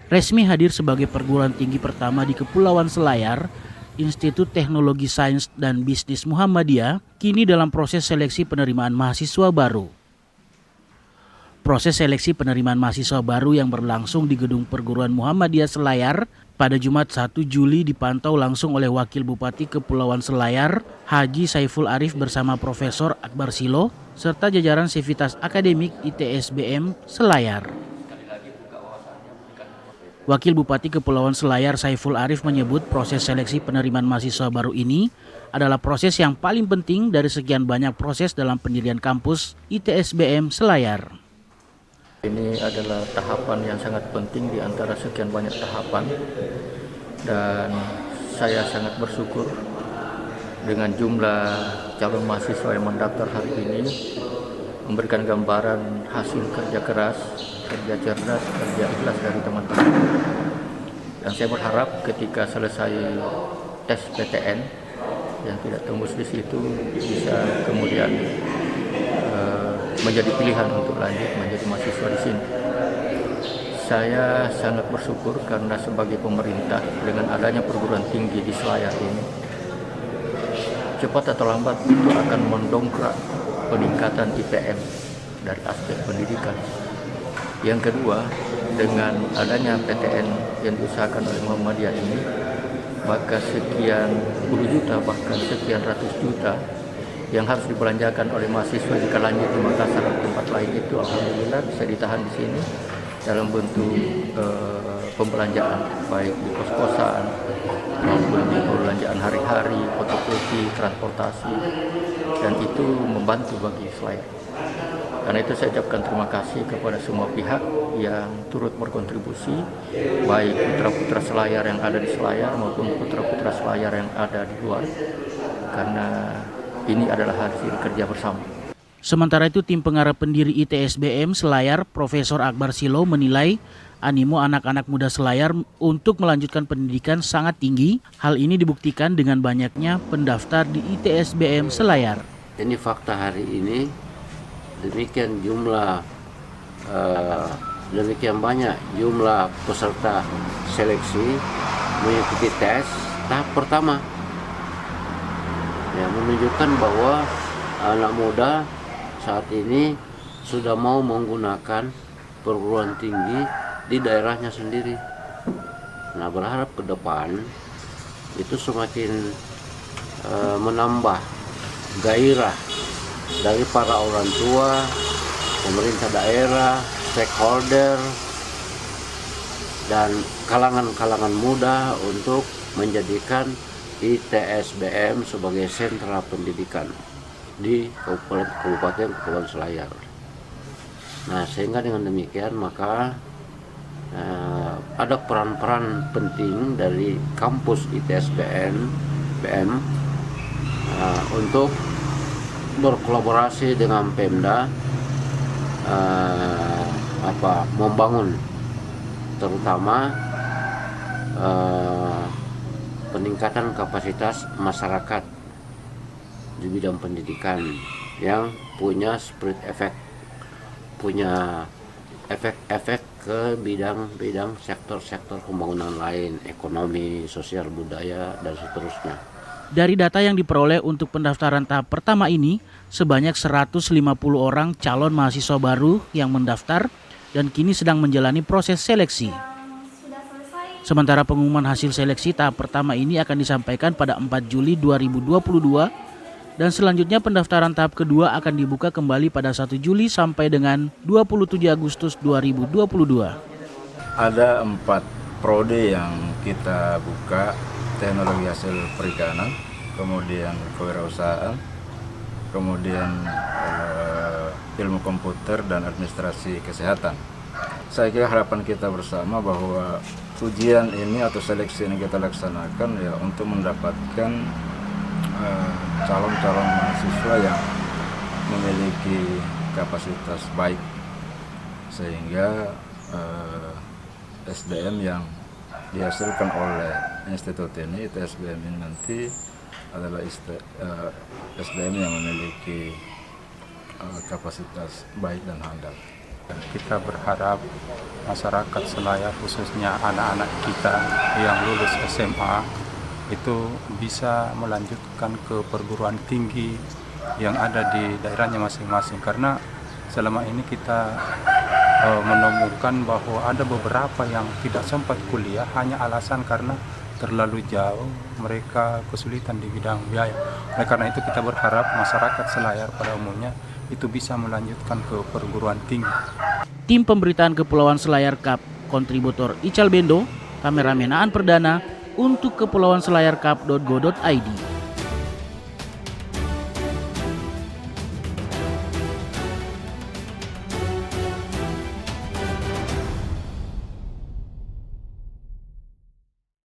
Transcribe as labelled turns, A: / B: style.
A: resmi hadir sebagai perguruan tinggi pertama di Kepulauan Selayar, Institut Teknologi Sains dan Bisnis Muhammadiyah kini dalam proses seleksi penerimaan mahasiswa baru. Proses seleksi penerimaan mahasiswa baru yang berlangsung di Gedung Perguruan Muhammadiyah Selayar pada Jumat 1 Juli dipantau langsung oleh Wakil Bupati Kepulauan Selayar, Haji Saiful Arif bersama Profesor Akbar Silo, serta jajaran Sivitas Akademik ITSBM Selayar. Wakil Bupati Kepulauan Selayar Saiful Arif menyebut proses seleksi penerimaan mahasiswa baru ini adalah proses yang paling penting dari sekian banyak proses dalam pendirian kampus ITSBM Selayar.
B: Ini adalah tahapan yang sangat penting di antara sekian banyak tahapan, dan saya sangat bersyukur dengan jumlah calon mahasiswa yang mendaftar hari ini memberikan gambaran hasil kerja keras, kerja cerdas, kerja ikhlas dari teman-teman. Dan saya berharap ketika selesai tes PTN yang tidak tembus di situ bisa kemudian menjadi pilihan untuk lanjut menjadi mahasiswa di sini. Saya sangat bersyukur karena sebagai pemerintah dengan adanya perguruan tinggi di Selayar ini cepat atau lambat itu akan mendongkrak peningkatan IPM dari aspek pendidikan. Yang kedua, dengan adanya PTN yang diusahakan oleh Muhammadiyah ini, maka sekian puluh juta bahkan sekian ratus juta yang harus dibelanjakan oleh mahasiswa jika lanjut di Makassar atau tempat lain itu alhamdulillah bisa ditahan di sini dalam bentuk pembelanjaan baik di kos-kosan maupun di pembelanjaan hari-hari, fotokopi, transportasi, dan itu membantu bagi Selayar. Karena itu saya ucapkan terima kasih kepada semua pihak yang turut berkontribusi, baik putra-putra Selayar yang ada di Selayar maupun putra-putra Selayar yang ada di luar, karena ini adalah hasil kerja bersama.
A: Sementara itu, tim pengarah pendiri ITSBM Selayar, Profesor Akbar Silo menilai animo anak-anak muda Selayar untuk melanjutkan pendidikan sangat tinggi. Hal ini dibuktikan dengan banyaknya pendaftar di ITSBM Selayar.
C: Ini fakta hari ini, demikian banyak jumlah peserta seleksi mengikuti tes tahap pertama, yang menunjukkan bahwa anak muda saat ini sudah mau menggunakan perguruan tinggi di daerahnya sendiri. Nah, berharap ke depan itu semakin menambah gairah dari para orang tua, pemerintah daerah, stakeholder, dan kalangan-kalangan muda untuk menjadikan ITSBM sebagai sentra pendidikan di Kabupaten Kepulauan Selayar. Nah, sehingga dengan demikian maka ada peran-peran penting dari kampus ITSBM untuk berkolaborasi dengan Pemda membangun terutama peningkatan kapasitas masyarakat di bidang pendidikan yang punya spirit effect, punya efek-efek ke bidang-bidang sektor-sektor pembangunan lain, ekonomi, sosial, budaya, dan seterusnya.
A: Dari data yang diperoleh untuk pendaftaran tahap pertama ini, sebanyak 150 orang calon mahasiswa baru yang mendaftar dan kini sedang menjalani proses seleksi. Sementara pengumuman hasil seleksi tahap pertama ini akan disampaikan pada 4 Juli 2022 dan selanjutnya pendaftaran tahap kedua akan dibuka kembali pada 1 Juli sampai dengan 27 Agustus 2022.
D: Ada 4 prode yang kita buka: teknologi hasil perikanan, kemudian kewirausahaan, kemudian ilmu komputer dan administrasi kesehatan. Saya kira harapan kita bersama bahwa ujian ini atau seleksi yang kita laksanakan ya untuk mendapatkan calon-calon mahasiswa yang memiliki kapasitas baik, sehingga SDM yang dihasilkan oleh institut ini, ITSBM ini nanti adalah SDM yang memiliki kapasitas baik dan handal.
E: Kita berharap masyarakat Selayar, khususnya anak-anak kita yang lulus SMA, itu bisa melanjutkan ke perguruan tinggi yang ada di daerahnya masing-masing. Karena selama ini kita menemukan bahwa ada beberapa yang tidak sempat kuliah hanya alasan karena terlalu jauh, mereka kesulitan di bidang biaya. Oleh karena itu kita berharap masyarakat Selayar pada umumnya itu bisa melanjutkan ke perguruan tinggi.
A: Tim pemberitaan Kepulauan Selayar Cup, kontributor Ical Bendo, kameramen Aan Perdana untuk kepulauanselayarcup.go.id.